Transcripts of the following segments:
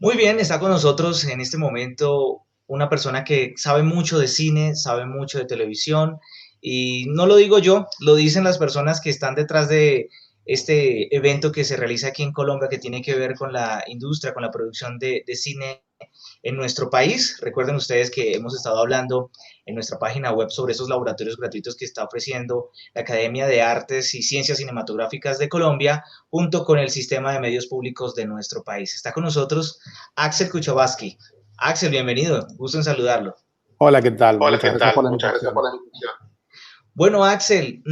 Muy bien, está con nosotros en este momento una persona que sabe mucho de cine, sabe mucho de televisión y no lo digo yo, lo dicen las personas que están detrás de este evento que se realiza aquí en Colombia que tiene que ver con la industria, con la producción de cine en nuestro país. Recuerden ustedes que hemos estado hablando en nuestra página web sobre esos laboratorios gratuitos que está ofreciendo la Academia de Artes y Ciencias Cinematográficas de Colombia junto con el sistema de medios públicos de nuestro país. Está con nosotros Axel Kuchowski. Axel, bienvenido, gusto en saludarlo. Hola, ¿qué tal? Hola, Muchas ¿qué gracias tal? por la Muchas gracias por invitación. la invitación. Bueno, Axel,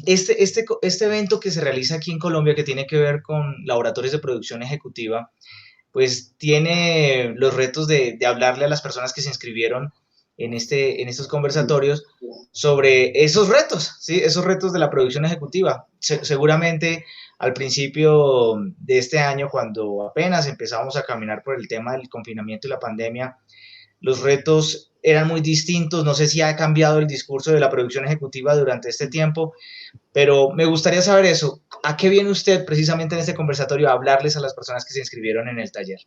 este evento que se realiza aquí en Colombia que tiene que ver con laboratorios de producción ejecutiva, pues tiene los retos de hablarle a las personas que se inscribieron en estos conversatorios sobre esos retos, ¿sí? Esos retos de la producción ejecutiva. Seguramente al principio de este año, cuando apenas empezamos a caminar por el tema del confinamiento y la pandemia, los retos eran muy distintos. No sé si ha cambiado el discurso de la producción ejecutiva durante este tiempo, pero me gustaría saber eso. ¿A qué viene usted precisamente en este conversatorio a hablarles a las personas que se inscribieron en el taller?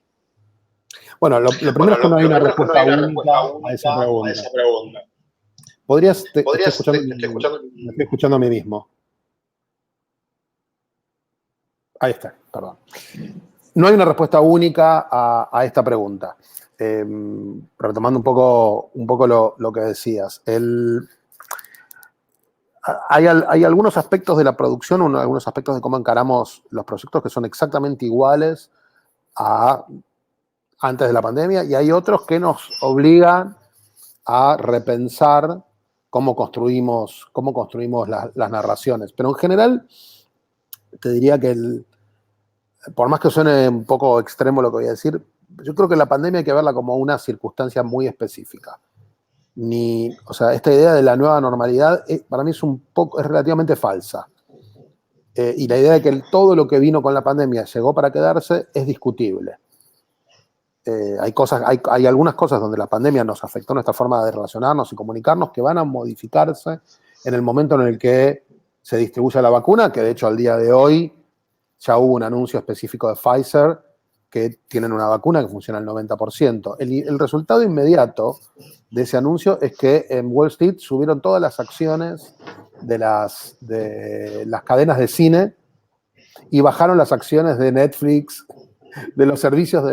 Bueno, lo primero Bueno, es que no hay lo una primero es que no respuesta hay una única respuesta a única esa a pregunta. esa pregunta. Te estoy Podrías, escuchando, te estoy escuchando. me estoy escuchando a mí mismo. Ahí está, perdón. No hay una respuesta única a esta pregunta. Retomando un poco lo que decías. Hay algunos aspectos de la producción, algunos aspectos de cómo encaramos los proyectos que son exactamente iguales a antes de la pandemia y hay otros que nos obligan a repensar cómo construimos las narraciones. Pero en general, te diría que por más que suene un poco extremo lo que voy a decir, yo creo que la pandemia hay que verla como una circunstancia muy específica. O sea, esta idea de la nueva normalidad para mí es relativamente falsa. Y la idea de que todo lo que vino con la pandemia llegó para quedarse es discutible. Hay algunas cosas donde la pandemia nos afectó nuestra forma de relacionarnos y comunicarnos que van a modificarse en el momento en el que se distribuya la vacuna, que de hecho al día de hoy ya hubo un anuncio específico de Pfizer que tienen una vacuna que funciona al 90%. El resultado inmediato de ese anuncio es que en Wall Street subieron todas las acciones de las cadenas de cine y bajaron las acciones de Netflix, de los servicios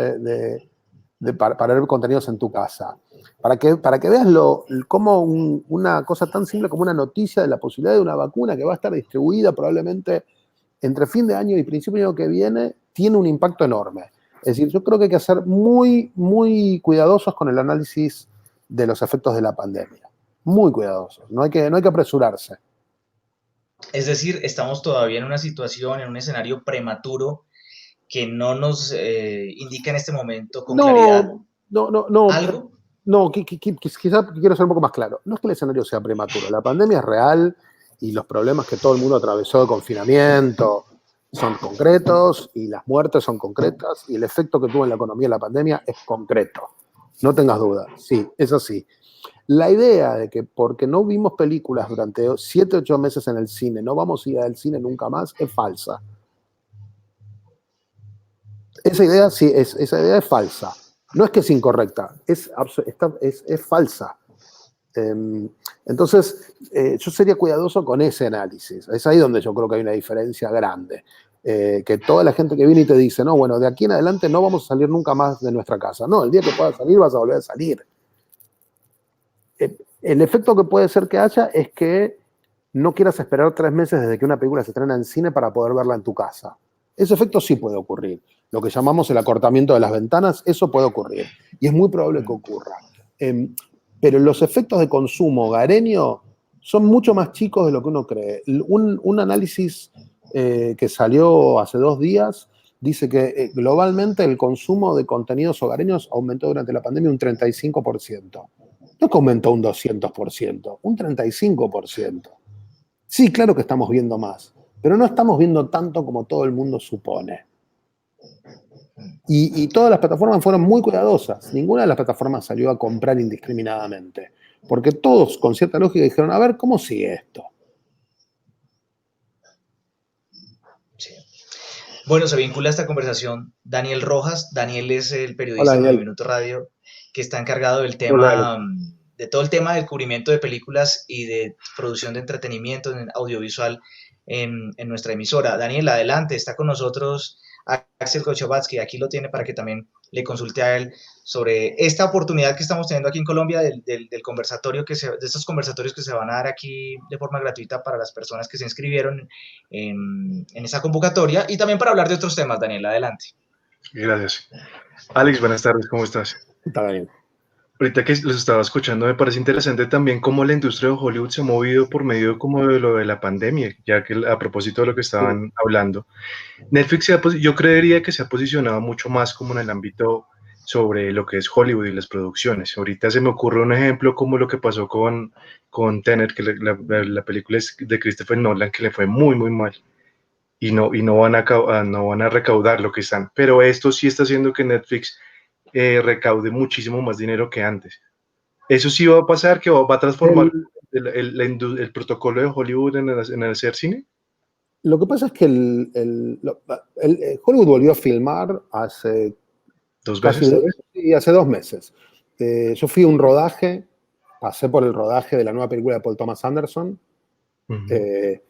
para ver contenidos en tu casa. Para que veas cómo una cosa tan simple como una noticia de la posibilidad de una vacuna que va a estar distribuida probablemente entre fin de año y principio de año que viene, tiene un impacto enorme. Es decir, yo creo que hay que ser muy, muy cuidadosos con el análisis de los efectos de la pandemia. Muy cuidadosos. No hay que apresurarse. Es decir, estamos todavía en una situación, en un escenario prematuro que no nos indica en este momento con claridad No, no, no, no. algo. No, quizá quiero ser un poco más claro. No es que el escenario sea prematuro. La pandemia es real y los problemas que todo el mundo atravesó de confinamiento son concretos y las muertes son concretas y el efecto que tuvo en la economía la pandemia es concreto. No tengas dudas. Sí, es así. La idea de que porque no vimos películas durante 7, 8 meses en el cine, no vamos a ir al cine nunca más, es falsa. Esa idea sí, esa idea es falsa. No es que es incorrecta, es falsa. Eh, entonces, yo sería cuidadoso con ese análisis. Es ahí donde yo creo que hay una diferencia grande. Que toda la gente que viene y te dice, no, bueno, de aquí en adelante no vamos a salir nunca más de nuestra casa. No, el día que puedas salir vas a volver a salir. El efecto que puede ser que haya es que no quieras esperar 3 meses desde que una película se estrena en cine para poder verla en tu casa. Ese efecto sí puede ocurrir. Lo que llamamos el acortamiento de las ventanas, eso puede ocurrir. Y es muy probable que ocurra. Eh, pero los efectos de consumo hogareño son mucho más chicos de lo que uno cree. Un análisis que salió hace 2 días dice que globalmente el consumo de contenidos hogareños aumentó durante la pandemia un 35%. No que aumentó un 200%, un 35%. Sí, claro que estamos viendo más, pero no estamos viendo tanto como todo el mundo supone. Y todas las plataformas fueron muy cuidadosas. Ninguna de las plataformas salió a comprar indiscriminadamente. Porque todos, con cierta lógica, dijeron, a ver, ¿cómo sigue esto? Sí. Bueno, se vincula a esta conversación Daniel Rojas. Daniel es el Hola, periodista con Daniel. Minuto Radio que está encargado del Hola, Daniel. tema, de todo el tema del cubrimiento de películas y de producción de entretenimiento en audiovisual en nuestra emisora. Daniel, adelante, está con nosotros Axel Kochovatsky. Aquí lo tiene para que también le consulte a él sobre esta oportunidad que estamos teniendo aquí en Colombia del conversatorio de estos conversatorios que se van a dar aquí de forma gratuita para las personas que se inscribieron en esa convocatoria y también para hablar de otros temas. Daniel, adelante. Gracias. Alex, buenas tardes, ¿cómo estás? ¿Qué tal, Daniel? Ahorita que los estaba escuchando, me parece interesante también cómo la industria de Hollywood se ha movido por medio como de lo de la pandemia, ya que a propósito de lo que Sí. estaban hablando, Netflix yo creería que se ha posicionado mucho más como en el ámbito sobre lo que es Hollywood y las producciones. Ahorita se me ocurre un ejemplo como lo que pasó con Tenet, que la película es de Christopher Nolan, que le fue muy, muy mal. Y no van no van a recaudar lo que están. Pero esto sí está haciendo que Netflix recaude muchísimo más dinero que antes. Eso sí va a pasar, que va a transformar El- el protocolo de Hollywood en el hacer cine. lo que pasa es que Hollywood volvió a filmar hace Dos casi veces, tal vez. sí, hace 2 meses. Yo fui a un rodaje, pasé por el rodaje de la nueva película de Paul Thomas Anderson, Uh-huh. eh,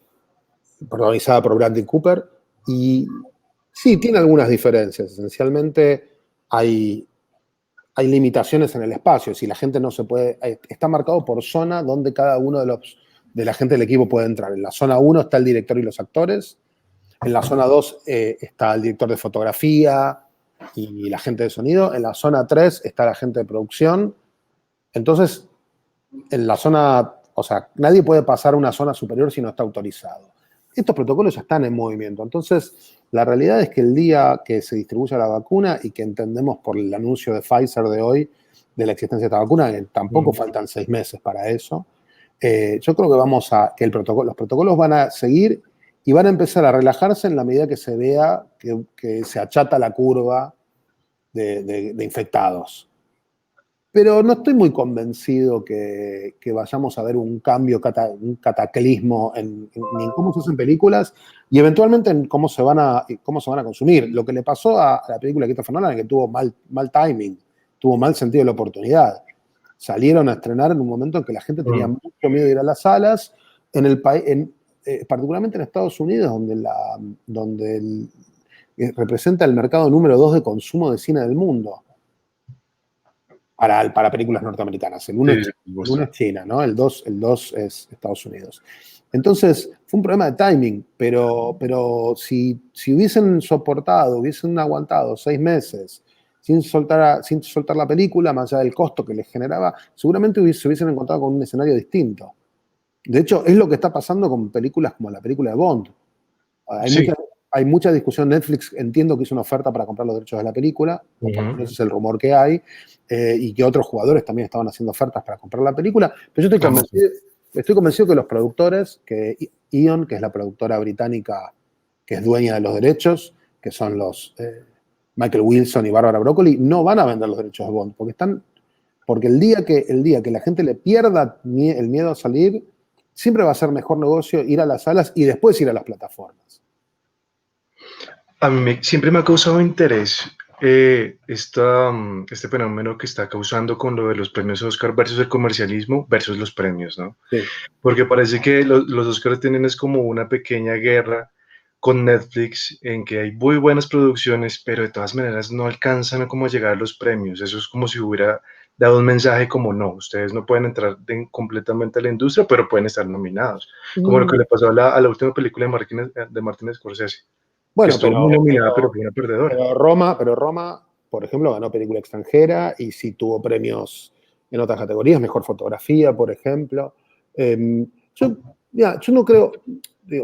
protagonizada por Bradley Cooper, y sí, tiene algunas diferencias. Esencialmente hay limitaciones en el espacio. Si la gente no se puede, está marcado por zona donde cada uno de la gente del equipo puede entrar. En la zona 1 está el director y los actores. En la zona 2 está el director de fotografía y la gente de sonido. En la zona 3 está la gente de producción. Entonces, en la zona, o sea, nadie puede pasar a una zona superior si no está autorizado. Estos protocolos ya están en movimiento. Entonces, la realidad es que el día que se distribuya la vacuna y que entendemos por el anuncio de Pfizer de hoy de la existencia de esta vacuna, que tampoco faltan 6 meses para eso, yo creo que los protocolos van a seguir y van a empezar a relajarse en la medida que se vea que se achata la curva de infectados. Pero no estoy muy convencido que vayamos a ver un cambio, un cataclismo ni en cómo se hacen películas y eventualmente en cómo se van a consumir. Lo que le pasó a la película de Christopher Nolan es que tuvo mal timing, tuvo mal sentido de la oportunidad. Salieron a estrenar en un momento en que la gente tenía mucho miedo de ir a las salas, particularmente en Estados Unidos, donde representa el mercado número 2 de consumo de cine del mundo para películas norteamericanas. El 1 Sí, es China, ¿no? El dos es Estados Unidos. Entonces, fue un problema de timing, pero si hubiesen soportado, hubiesen aguantado 6 meses sin soltar la película, más allá del costo que les generaba, seguramente se hubiesen encontrado con un escenario distinto. De hecho, es lo que está pasando con películas como la película de Bond. Hay sí. mucha, hay mucha discusión. Netflix entiendo que hizo una oferta para comprar los derechos de la película, o por lo menos ese es el rumor que hay, y que otros jugadores también estaban haciendo ofertas para comprar la película. Pero yo estoy convencido que los productores, que Ion, que es la productora británica que es dueña de los derechos, que son los Michael Wilson y Barbara Broccoli, no van a vender los derechos de Bond, porque el día que la gente le pierda el miedo a salir, siempre va a ser mejor negocio ir a las salas y después ir a las plataformas. A mí siempre me ha causado interés este fenómeno que está causando con lo de los premios Oscar versus el comercialismo versus los premios, ¿no? Sí. Porque parece que los Oscars tienen es como una pequeña guerra con Netflix en que hay muy buenas producciones, pero de todas maneras no alcanzan a como llegar a los premios. Eso es como si hubiera dado un mensaje como no, ustedes no pueden entrar completamente a la industria, pero pueden estar nominados. Como lo que le pasó a la última película de Martin Scorsese, que Bueno, estuvo muy nominada, pero fue una perdedora. Roma, por ejemplo, ganó película extranjera y sí tuvo premios en otras categorías, mejor fotografía, por ejemplo. Yo no creo,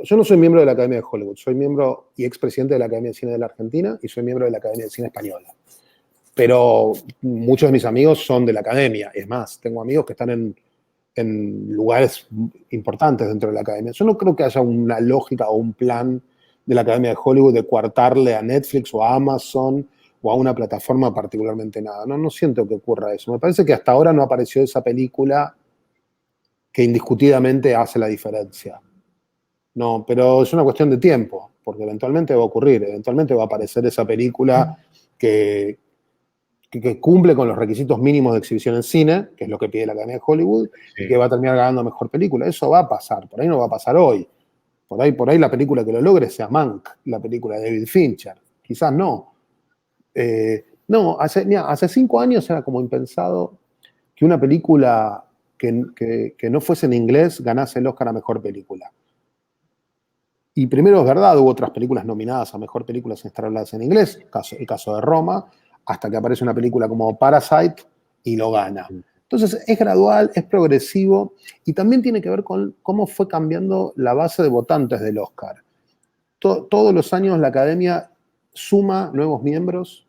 yo no soy miembro de la Academia de Hollywood, soy miembro y expresidente de la Academia de Cine de la Argentina y soy miembro de la Academia de Cine Española. Pero muchos de mis amigos son de la Academia, es más, tengo amigos que están en lugares importantes dentro de la Academia. Yo no creo que haya una lógica o un plan de la Academia de Hollywood de coartarle a Netflix o a Amazon o a una plataforma particularmente nada. No siento que ocurra eso. Me parece que hasta ahora no apareció esa película que indiscutidamente hace la diferencia. No, pero es una cuestión de tiempo, porque eventualmente va a ocurrir, eventualmente va a aparecer esa película que cumple con los requisitos mínimos de exhibición en cine, que es lo que pide la Academia de Hollywood, Sí. y que va a terminar ganando mejor película. Eso va a pasar, por ahí no va a pasar hoy. Por ahí la película que lo logre sea Mank, la película de David Fincher. Quizás no. No, hace 5 años era como impensado que una película que no fuese en inglés ganase el Oscar a mejor película. Y primero es verdad, hubo otras películas nominadas a mejor película sin estar habladas en inglés, el caso de Roma, hasta que aparece una película como Parasite y lo gana. Entonces es gradual, es progresivo y también tiene que ver con cómo fue cambiando la base de votantes del Oscar. Todos los años la Academia suma nuevos miembros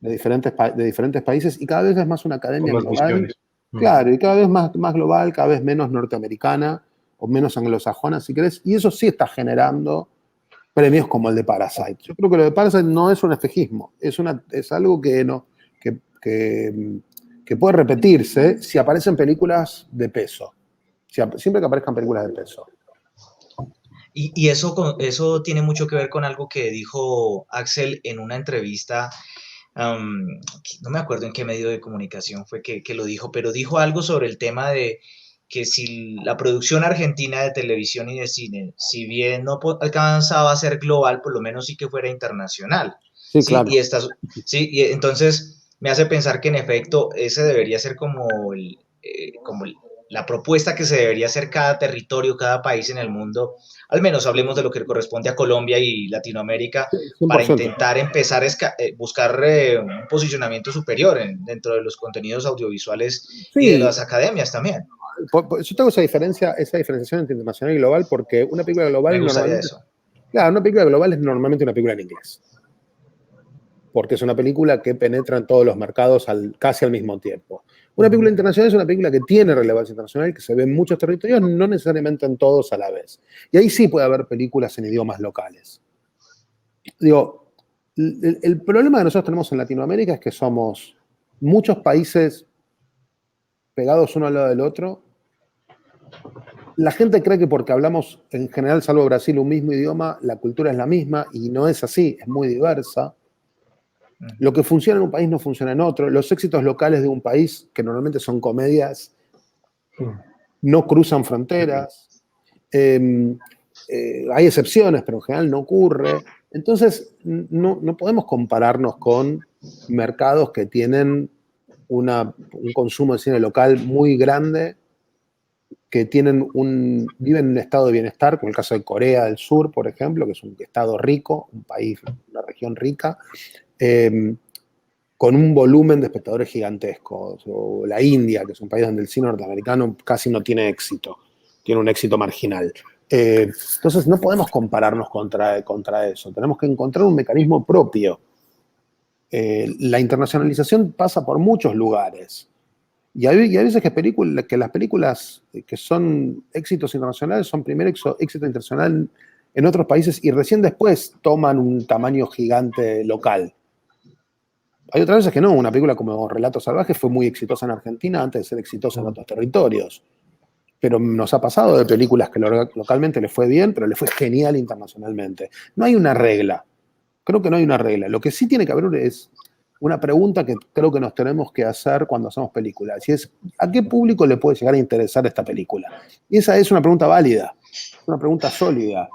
de diferentes países y cada vez es más una academia Con las global. visiones. Claro, y cada vez más global, cada vez menos norteamericana o menos anglosajona, si querés, y eso sí está generando premios como el de Parasite. Yo creo que lo de Parasite no es un espejismo, es algo que puede repetirse si aparecen películas de peso, siempre que aparezcan películas de peso. Y eso tiene mucho que ver con algo que dijo Axel en una entrevista. No me acuerdo en qué medio de comunicación fue que lo dijo, pero dijo algo sobre el tema de que si la producción argentina de televisión y de cine, si bien no alcanzaba a ser global, por lo menos sí que fuera internacional. Sí, ¿Sí? claro. Y entonces me hace pensar que en efecto ese debería ser la propuesta que se debería hacer cada territorio, cada país en el mundo. Al menos hablemos de lo que corresponde a Colombia y Latinoamérica, para 100%. intentar empezar a buscar un posicionamiento superior dentro de los contenidos audiovisuales y de Sí, las academias también. yo tengo esa diferenciación entre internacional y global, porque una película Me global gustaría normalmente, eso. claro, una película global es normalmente una película en inglés, porque es una película que penetra en todos los mercados casi al mismo tiempo. Una película internacional es una película que tiene relevancia internacional, que se ve en muchos territorios, no necesariamente en todos a la vez. Y ahí sí puede haber películas en idiomas locales. Digo, el problema que nosotros tenemos en Latinoamérica es que somos muchos países pegados uno al lado del otro. La gente cree que porque hablamos en general, salvo Brasil, un mismo idioma, la cultura es la misma y no es así, es muy diversa. Lo que funciona en un país no funciona en otro. Los éxitos locales de un país, que normalmente son comedias, no cruzan fronteras. Hay excepciones, pero en general no ocurre. Entonces, no podemos compararnos con mercados que tienen un consumo de cine local muy grande, que viven en un estado de bienestar, como el caso de Corea del Sur, por ejemplo, que es un estado rico, un país, una región rica, con un volumen de espectadores gigantescos. O la India, que es un país donde el cine norteamericano casi no tiene éxito, tiene un éxito marginal. Entonces no podemos compararnos contra eso, tenemos que encontrar un mecanismo propio. La internacionalización pasa por muchos lugares. Y hay veces que las películas que son éxitos internacionales son primero éxito internacional en otros países y recién después toman un tamaño gigante local. Hay otras veces que no, una película como Relatos Salvajes fue muy exitosa en Argentina antes de ser exitosa en otros territorios. Pero nos ha pasado de películas que localmente le fue bien, pero le fue genial internacionalmente. No hay una regla. Creo que no hay una regla. Lo que sí tiene que haber es una pregunta que creo que nos tenemos que hacer cuando hacemos películas, y es, ¿a qué público le puede llegar a interesar esta película? Y esa es una pregunta válida, una pregunta sólida.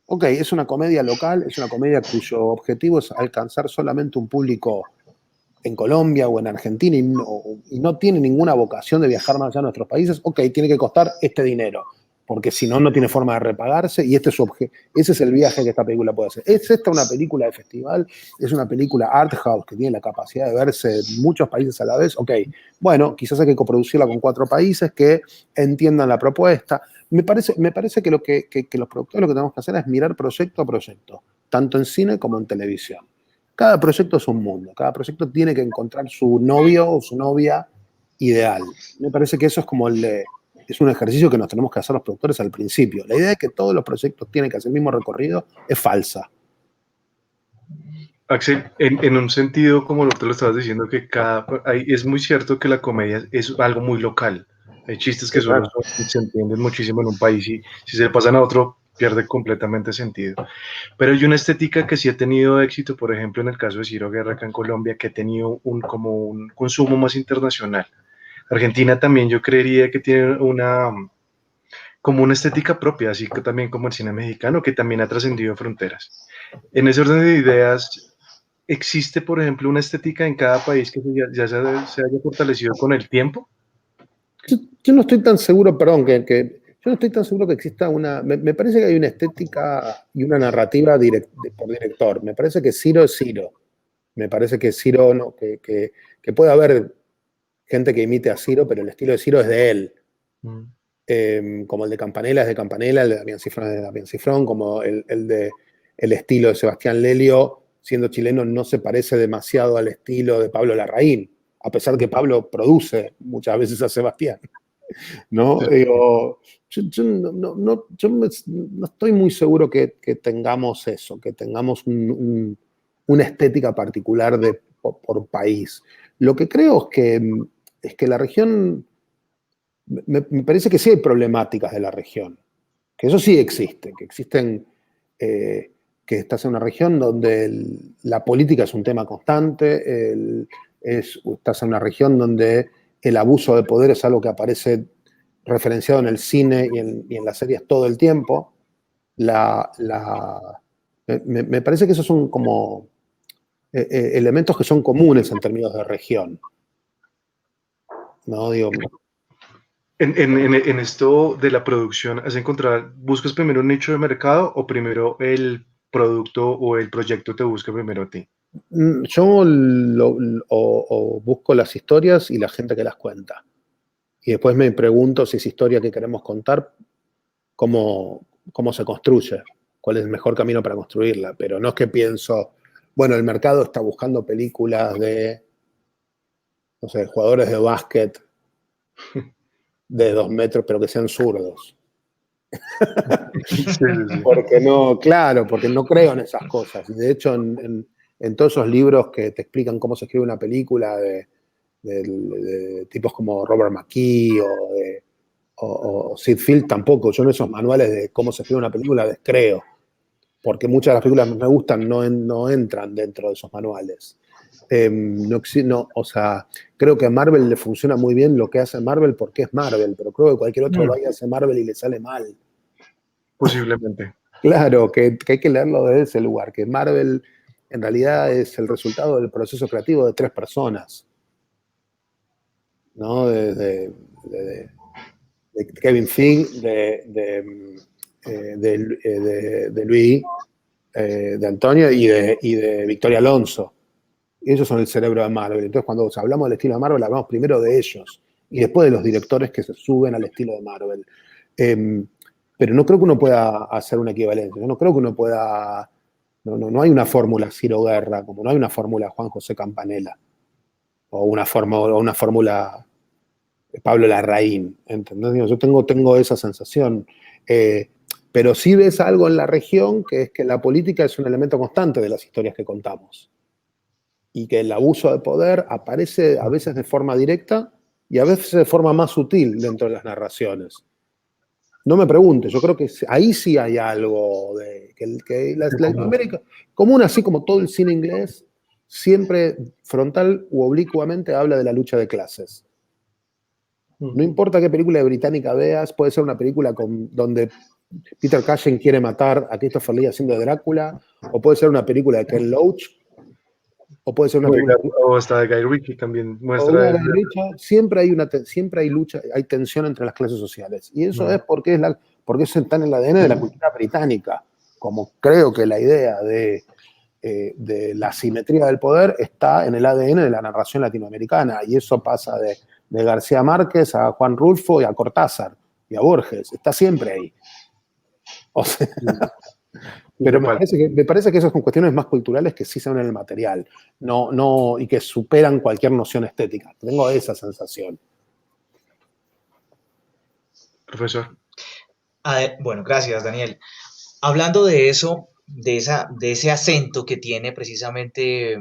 Ok, es una comedia local, es una comedia cuyo objetivo es alcanzar solamente un público en Colombia o en Argentina y no tiene ninguna vocación de viajar más allá de nuestros países. Ok, tiene que costar este dinero, porque si no, no tiene forma de repagarse y ese es el viaje que esta película puede hacer. ¿Es esta una película de festival? ¿Es una película art house que tiene la capacidad de verse en muchos países a la vez? Ok, bueno, quizás hay que coproducirla con 4 países que entiendan la propuesta. Me parece que los productores lo que tenemos que hacer es mirar proyecto a proyecto, tanto en cine como en televisión. Cada proyecto es un mundo, cada proyecto tiene que encontrar su novio o su novia ideal. Me parece que eso es un ejercicio que nos tenemos que hacer los productores al principio. La idea de que todos los proyectos tienen que hacer el mismo recorrido es falsa. Axel, en un sentido, como te lo estabas diciendo, que es muy cierto que la comedia es algo muy local. Hay chistes que Sí, solo claro. se entienden muchísimo en un país y si se pasan a otro, pierde completamente sentido. Pero hay una estética que sí ha tenido éxito, por ejemplo, en el caso de Ciro Guerra acá en Colombia, que ha tenido como un consumo más internacional. Argentina también yo creería que tiene como una estética propia, así que también como el cine mexicano, que también ha trascendido fronteras. En ese orden de ideas, ¿existe, por ejemplo, una estética en cada país que se haya fortalecido con el tiempo? Yo no estoy tan seguro, perdón, yo no estoy tan seguro que exista una. Me parece que hay una estética y una narrativa por director. Me parece que Ciro es Ciro. Me parece que Ciro, no, que puede haber gente que imite a Ciro, pero el estilo de Ciro es de él. Mm. Como el de Campanella es de Campanella, el de Damián Cifrón es de Damián Cifrón, como el estilo de Sebastián Lelio, siendo chileno, no se parece demasiado al estilo de Pablo Larraín, a pesar que Pablo produce muchas veces a Sebastián, ¿no? Sí. Digo, yo no estoy muy seguro que tengamos eso, que tengamos una estética particular por país. Lo que creo es que la región me parece que sí hay problemáticas de la región, que eso sí existe, que existen, que estás en una región donde la política es un tema constante, estás en una región donde el abuso de poder es algo que aparece referenciado en el cine y en las series todo el tiempo. La, la- me parece que esos son como elementos que son comunes en términos de región, ¿no? Digo, En esto de la producción, ¿buscas primero un nicho de mercado o primero el producto o el proyecto te busca primero a ti? Yo o busco las historias y la gente que las cuenta. Y después me pregunto si esa historia que queremos contar, cómo se construye, cuál es el mejor camino para construirla. Pero no es que pienso, bueno, el mercado está buscando películas de, no sé, jugadores de básquet de 2 metros, pero que sean zurdos. Sí, sí, sí. Porque no, claro, porque no creo en esas cosas. Y de hecho, en todos esos libros que te explican cómo se escribe una película de tipos como Robert McKee o Sid Field, tampoco. Yo en esos manuales de cómo se escribe una película descreo, porque muchas de las películas que me gustan no entran dentro de esos manuales. O sea, creo que a Marvel le funciona muy bien lo que hace Marvel porque es Marvel, pero creo que cualquier otro Mm, vaya a hacer Marvel y le sale mal. posiblemente. Claro, que hay que leerlo desde ese lugar, que Marvel en realidad es el resultado del proceso creativo de 3 personas, ¿no? De Kevin Feige, de Luis, de Antonio y de Victoria Alonso. Y ellos son el cerebro de Marvel. Entonces, cuando hablamos del estilo de Marvel, hablamos primero de ellos y después de los directores que se suben al estilo de Marvel. Eh, pero no creo que uno pueda hacer una equivalencia. Yo no creo que uno pueda. No hay una fórmula Ciro Guerra, como no hay una fórmula Juan José Campanella, o una fórmula Pablo Larraín. ¿Entendés? Digo, yo tengo esa sensación. Eh, pero sí ves algo en la región que es que la política es un elemento constante de las historias que contamos. Y que el abuso de poder aparece a veces de forma directa y a veces de forma más sutil dentro de las narraciones. No me pregunte, yo creo que ahí sí hay algo de que Latinoamérica, común así como todo el cine inglés, siempre frontal u oblicuamente habla de la lucha de clases. Mm. No importa qué película británica veas, puede ser una película donde Peter Cushing quiere matar a Christopher Lee haciendo de Drácula, o puede ser una película de Ken Loach, o puede ser una película O hasta de Guy Ritchie también o muestra una eso. de Richard, siempre hay lucha, hay tensión entre las clases sociales. Y eso Mm. es porque eso está en el ADN de la cultura británica, como creo que la idea de la simetría del poder está en el ADN de la narración latinoamericana. Y eso pasa de García Márquez a Juan Rulfo y a Cortázar y a Borges. Está siempre ahí. O sea, Y pero te me falta. parece que, me parece que esas son cuestiones más culturales que sí se ven en el material, y que superan cualquier noción estética. Tengo esa sensación. Profesor. Bueno, gracias, Daniel. Hablando de eso, de ese acento que tiene precisamente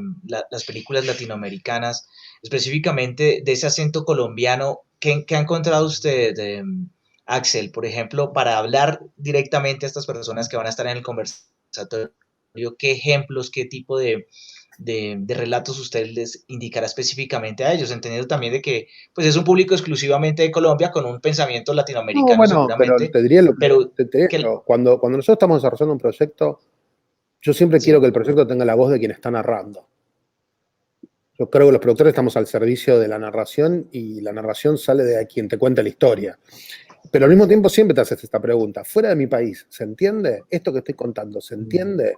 las películas latinoamericanas, específicamente de ese acento colombiano, ¿qué ha encontrado usted Axel, por ejemplo, para hablar directamente a estas personas que van a estar en el conversatorio, ¿qué ejemplos, qué tipo de relatos usted les indicará específicamente a ellos? Entendiendo también de que pues, es un público exclusivamente de Colombia con un pensamiento No, latinoamericano bueno, pero seguramente, te diría lo que, pero te diría que, esto, cuando nosotros estamos desarrollando un proyecto, yo siempre quiero que sí, el proyecto tenga la voz de quien está narrando. Yo creo que los productores estamos al servicio de la narración y la narración sale de quien te cuenta la historia. Pero al mismo tiempo siempre te haces esta pregunta. Fuera de mi país, ¿se entiende? ¿Esto que estoy contando se entiende?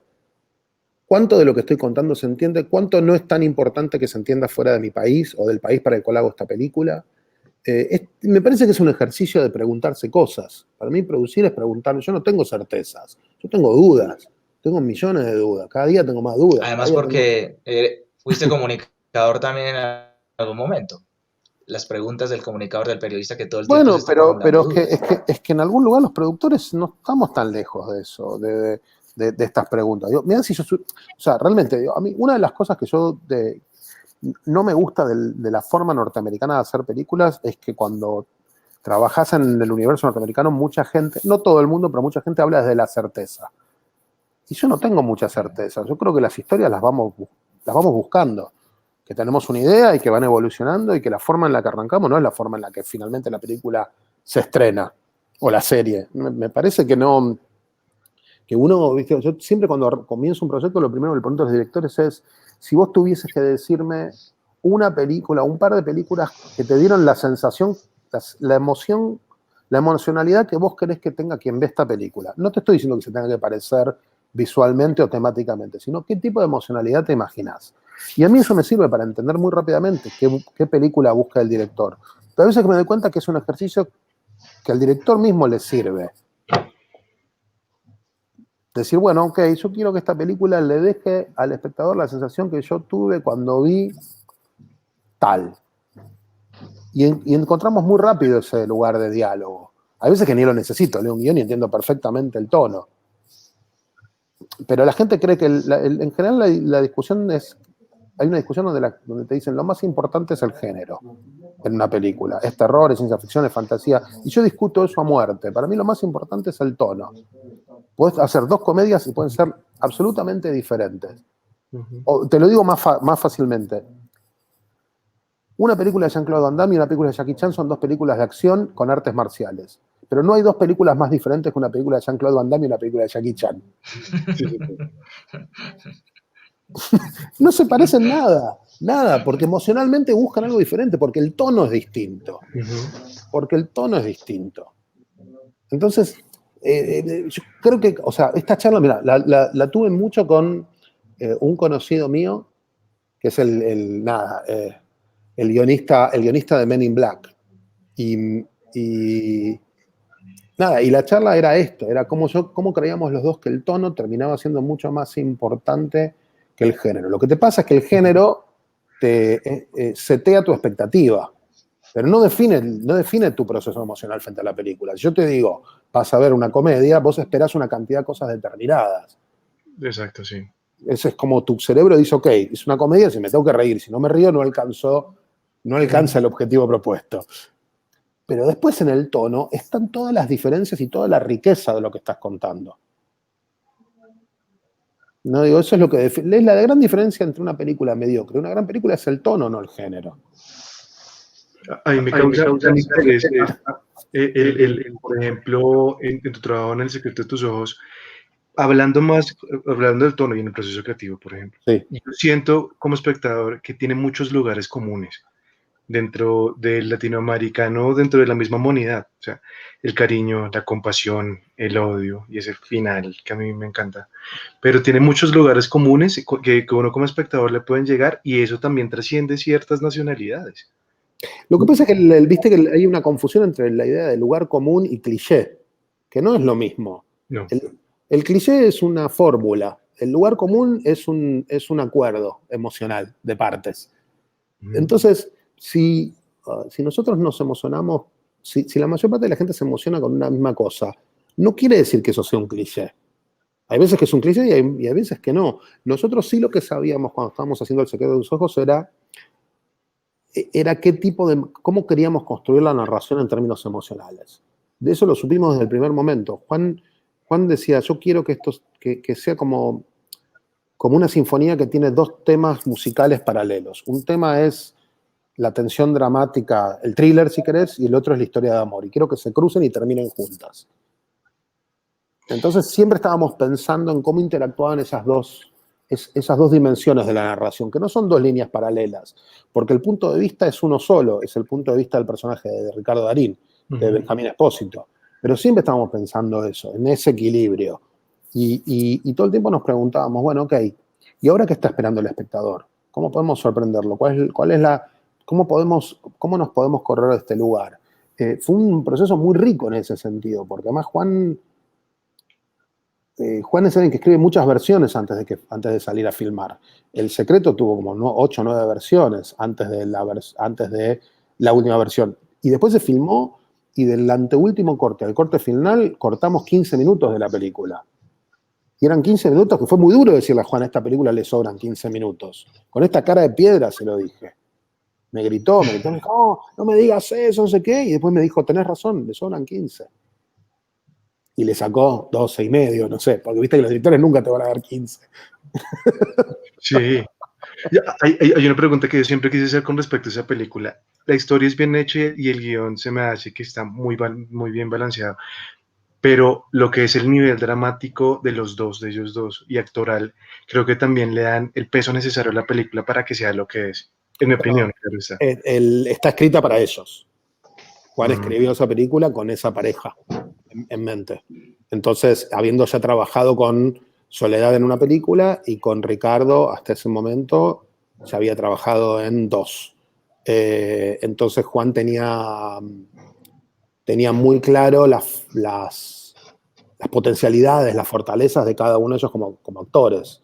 ¿Cuánto de lo que estoy contando se entiende? ¿Cuánto no es tan importante que se entienda fuera de mi país o del país para el cual hago esta película? Me parece que es un ejercicio de preguntarse cosas. Para mí producir es preguntarme. Yo no tengo certezas, yo tengo dudas. Tengo millones de dudas. Cada día tengo más dudas. Cada además día tengo... porque fuiste comunicador también en algún momento. Las preguntas del comunicador, del periodista que todo el tiempo se Bueno, está pero formulando es que, dudas. es que en algún lugar los productores no estamos tan lejos de eso, de estas preguntas. Digo, mirá si yo, o sea, realmente, digo, a mí una de las cosas que no me gusta de la forma norteamericana de hacer películas es que cuando trabajas en el universo norteamericano, mucha gente, no todo el mundo, pero mucha gente habla desde la certeza. Y yo no tengo mucha certeza. Yo creo que las historias las vamos buscando. Que tenemos una idea y que van evolucionando y que la forma en la que arrancamos no es la forma en la que finalmente la película se estrena o la serie. Me parece que no, que uno, ¿viste? Yo siempre cuando comienzo un proyecto lo primero que le pregunto a los directores es si vos tuvieses que decirme una película, un par de películas que te dieron la sensación, la emoción, la emocionalidad que vos querés que tenga quien ve esta película. No te estoy diciendo que se tenga que parecer visualmente o temáticamente, sino qué tipo de emocionalidad te imaginás. Y a mí eso me sirve para entender muy rápidamente qué película busca el director. Pero a veces que me doy cuenta que es un ejercicio que al director mismo le sirve. Decir, bueno, ok, yo quiero que esta película le deje al espectador la sensación que yo tuve cuando vi tal. Y encontramos muy rápido ese lugar de diálogo. Hay veces que ni lo necesito, leo un guión y entiendo perfectamente el tono. Pero la gente cree que en general la discusión es, hay una discusión donde te dicen lo más importante es el género en una película. Es terror, es ciencia ficción, es fantasía. Y yo discuto eso a muerte. Para mí lo más importante es el tono. Puedes hacer dos comedias y pueden ser absolutamente diferentes. O te lo digo más fácilmente. Una película de Jean-Claude Van Damme y una película de Jackie Chan son dos películas de acción con artes marciales. Pero no hay dos películas más diferentes que una película de Jean-Claude Van Damme y una película de Jackie Chan. Sí, sí, sí. No se parecen nada, porque emocionalmente buscan algo diferente, porque el tono es distinto. Porque el tono es distinto. Entonces, yo creo que, o sea, esta charla, mira, la tuve mucho con un conocido mío, que es el guionista de Men in Black. Y nada, y la charla era esto, era cómo creíamos los dos que el tono terminaba siendo mucho más importante que el género. Lo que te pasa es que el género te setea tu expectativa, pero no define tu proceso emocional frente a la película. Si yo te digo, vas a ver una comedia, vos esperás una cantidad de cosas determinadas. Exacto, sí. Eso es como tu cerebro dice, ok, es una comedia, si me tengo que reír, si no me río no alcanza el objetivo propuesto. Pero después en el tono están todas las diferencias y toda la riqueza de lo que estás contando. No digo, eso es lo que es la gran diferencia entre una película mediocre. Una gran película es el tono, no el género. A mí me causa gran interés por ejemplo, en tu trabajo en El secreto de tus ojos, hablando del tono y en el proceso creativo, por ejemplo. Sí. Yo siento como espectador que tiene muchos lugares comunes dentro del latinoamericano, dentro de la misma humanidad. O sea, el cariño, la compasión, el odio y ese final que a mí me encanta. Pero tiene muchos lugares comunes que uno como espectador le pueden llegar y eso también trasciende ciertas nacionalidades. Lo que pasa es que viste que hay una confusión entre la idea de lugar común y cliché, que no es lo mismo. No. El cliché es una fórmula, el lugar común es un acuerdo emocional de partes. Entonces, si nosotros nos emocionamos, si la mayor parte de la gente se emociona con una misma cosa, no quiere decir que eso sea un cliché. Hay veces que es un cliché y hay veces que no. Nosotros sí lo que sabíamos cuando estábamos haciendo El secreto de los ojos era cómo queríamos construir la narración en términos emocionales. De eso lo supimos desde el primer momento. Juan decía, yo quiero que esto que sea como una sinfonía que tiene dos temas musicales paralelos. Un tema es la tensión dramática, el thriller si querés, y el otro es la historia de amor. Y quiero que se crucen y terminen juntas. Entonces siempre estábamos pensando en cómo interactuaban esas dos dimensiones de la narración, que no son dos líneas paralelas, porque el punto de vista es uno solo, es el punto de vista del personaje de Ricardo Darín, de Benjamín Espósito. Pero siempre estábamos pensando eso, en ese equilibrio. Y todo el tiempo nos preguntábamos, bueno, ok, ¿y ahora qué está esperando el espectador? ¿Cómo podemos sorprenderlo? ¿Cómo nos podemos correr de este lugar? Fue un proceso muy rico en ese sentido, porque además Juan es alguien que escribe muchas versiones antes de salir a filmar. El Secreto tuvo como 8 o 9 versiones antes de la última versión. Y después se filmó y del anteúltimo corte al corte final cortamos 15 minutos de la película. Y eran 15 minutos que fue muy duro decirle a Juan, a esta película le sobran 15 minutos. Con esta cara de piedra se lo dije. Me gritó, me dijo, oh, no me digas eso, no sé qué. Y después me dijo, tenés razón, le sobran 15. Y le sacó 12 y medio, no sé, porque viste que los directores nunca te van a dar 15. Sí. Hay una pregunta que yo siempre quise hacer con respecto a esa película. La historia es bien hecha y el guión se me hace que está muy bien balanceado, pero lo que es el nivel dramático de ellos dos, y actoral, creo que también le dan el peso necesario a la película para que sea lo que es, en mi opinión, claro está. Está escrita para ellos. Juan escribió esa película con esa pareja en mente. Entonces, habiendo ya trabajado con Soledad en una película y con Ricardo, hasta ese momento, ya había trabajado en 2. Entonces, Juan tenía muy claro las potencialidades, las fortalezas de cada uno de ellos como actores.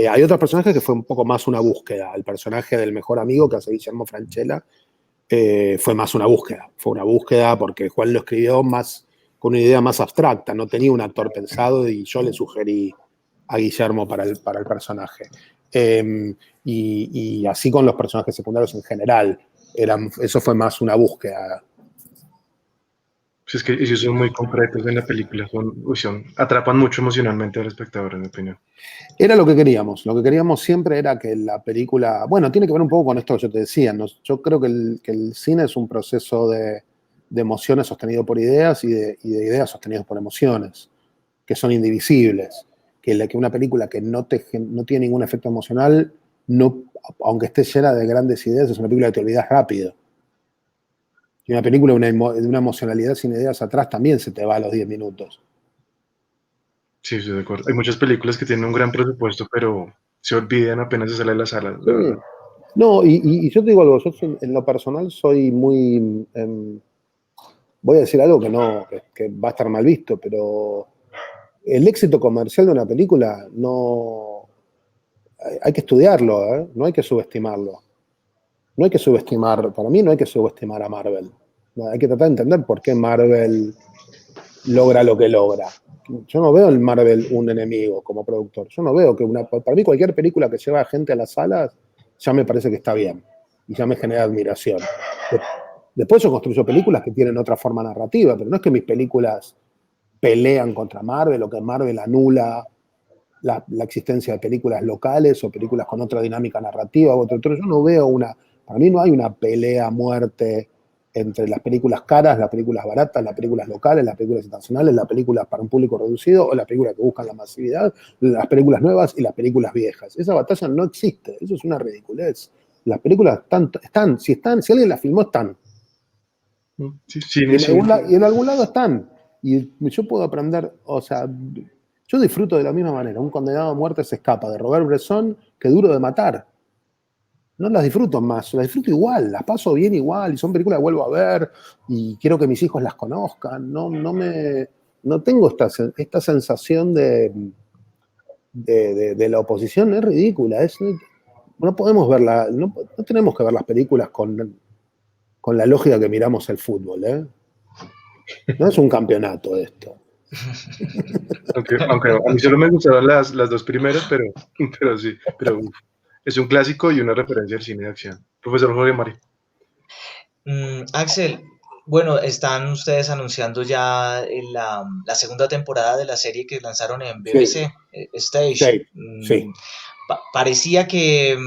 Hay otros personajes que fue un poco más una búsqueda. El personaje del mejor amigo que hace Guillermo Francella fue más una búsqueda. Fue una búsqueda porque Juan lo escribió más con una idea más abstracta. No tenía un actor pensado y yo le sugerí a Guillermo para el personaje. Y así con los personajes secundarios en general. Eso fue más una búsqueda. Es que ellos son muy concretos en la película, atrapan mucho emocionalmente al espectador, en mi opinión. Era lo que queríamos. Lo que queríamos siempre era que la película... Bueno, tiene que ver un poco con esto que yo te decía. Yo creo que el cine es un proceso de emociones sostenido por ideas y de ideas sostenidas por emociones, que son indivisibles. Que una película que no tiene ningún efecto emocional, aunque esté llena de grandes ideas, es una película que te olvidas rápido. Y una película de una emocionalidad sin ideas atrás también se te va a los 10 minutos. Sí, estoy de acuerdo. Hay muchas películas que tienen un gran presupuesto, pero se olvidan apenas de salir de la sala. Sí. No, y yo te digo algo, yo en lo personal soy muy... voy a decir algo que va a estar mal visto, pero el éxito comercial de una película no... Hay que estudiarlo, ¿eh? No hay que subestimarlo. No hay que subestimar, para mí no hay que subestimar a Marvel. Hay que tratar de entender por qué Marvel logra lo que logra. Yo no veo en Marvel un enemigo como productor. Yo no veo que para mí cualquier película que lleva a gente a las salas ya me parece que está bien y ya me genera admiración. Después yo construyo películas que tienen otra forma narrativa, pero no es que mis películas pelean contra Marvel o que Marvel anula la existencia de películas locales o películas con otra dinámica narrativa. Yo no veo para mí no hay una pelea a muerte entre las películas caras, las películas baratas, las películas locales, las películas internacionales, las películas para un público reducido o las películas que buscan la masividad, las películas nuevas y las películas viejas. Esa batalla no existe, eso es una ridiculez. Las películas están, si alguien las filmó, están. Sí, y en algún lado están. Y yo puedo aprender, o sea, yo disfruto de la misma manera. Un condenado a muerte se escapa de Robert Bresson que Duro de matar. No las disfruto más, las disfruto igual, las paso bien igual, y son películas que vuelvo a ver, y quiero que mis hijos las conozcan. No tengo esta sensación de la oposición, es ridícula. No podemos verla, no tenemos que ver las películas con la lógica que miramos el fútbol, ¿eh? No es un campeonato esto. Aunque a mí solo me gustaron las dos primeras, pero sí, pero es un clásico y una referencia al cine de acción. Profesor Jorge Mari. Axel, Bueno, están ustedes anunciando ya la segunda temporada de la serie que lanzaron en Sí, BBC, Stage. sí, sí. Parecía que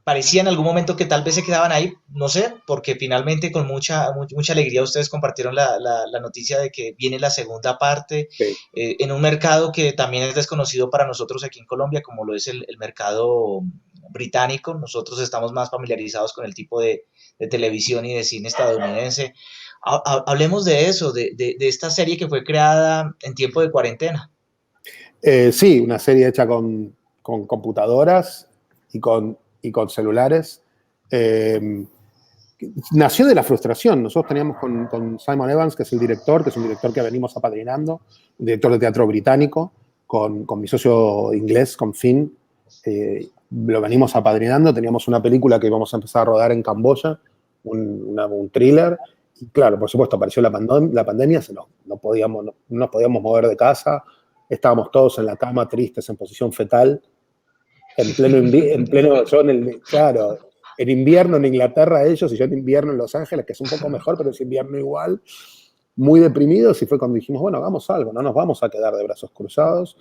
parecía en algún momento que tal vez se quedaban ahí, no sé, porque finalmente con mucha alegría ustedes compartieron la noticia de que viene la segunda parte Sí. en un mercado que también es desconocido para nosotros aquí en Colombia, como lo es el mercado británico. Nosotros estamos más familiarizados con el tipo de televisión y de cine estadounidense. Hablemos de eso, de esta serie que fue creada en tiempo de cuarentena. Sí, una serie hecha con computadoras y con celulares. Eh, Nació de la frustración. Nosotros teníamos con Simon Evans, que es el director, que es un director que venimos apadrinando, un director de teatro británico, con mi socio inglés, con Finn. Lo venimos apadrinando. Teníamos una película que íbamos a empezar a rodar en Camboya, un thriller. Y claro, por supuesto, apareció la pandemia, no nos podíamos mover de casa, estábamos todos en la cama, tristes, en posición fetal, claro, en invierno en Inglaterra ellos y yo en invierno en Los Ángeles, que es un poco mejor, pero es invierno igual, muy deprimidos, y fue cuando dijimos, bueno, hagamos algo, no nos vamos a quedar de brazos cruzados,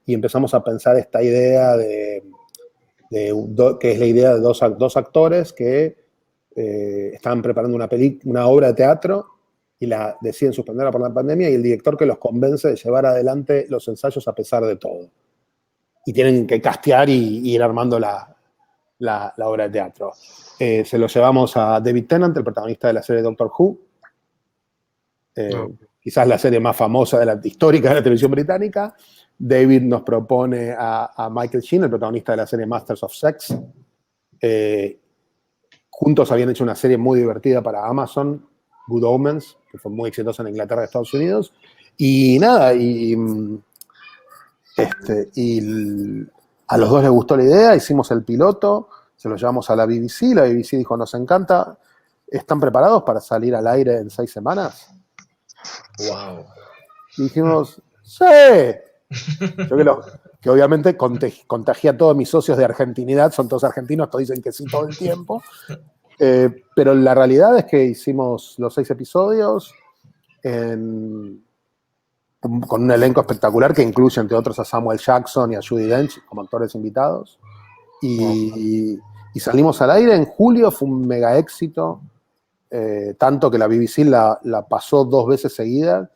y empezamos a pensar esta idea que es la idea de dos actores que estaban preparando una obra de teatro y la deciden suspenderla por la pandemia, y el director que los convence de llevar adelante los ensayos a pesar de todo. Y tienen que castear y ir armando la obra de teatro. Se lo llevamos a David Tennant, el protagonista de la serie Doctor Who, No. quizás la serie más famosa histórica de la televisión británica. David nos propone a Michael Sheen, el protagonista de la serie Masters of Sex. Juntos habían hecho una serie muy divertida para Amazon, Good Omens, que fue muy exitosa en Inglaterra y Estados Unidos. Y nada, y a los dos les gustó la idea, hicimos el piloto, se lo llevamos a la BBC dijo, nos encanta, ¿están preparados para salir al aire en 6 semanas? Wow. Y dijimos, sí. Yo que obviamente contagié a todos mis socios de argentinidad, son todos argentinos, todos dicen que sí todo el tiempo. Pero la realidad es que hicimos los 6 episodios con un elenco espectacular que incluye, entre otros, a Samuel Jackson y a Judi Dench como actores invitados. Y salimos al aire en julio, fue un mega éxito, tanto que la BBC la pasó 2 veces seguida.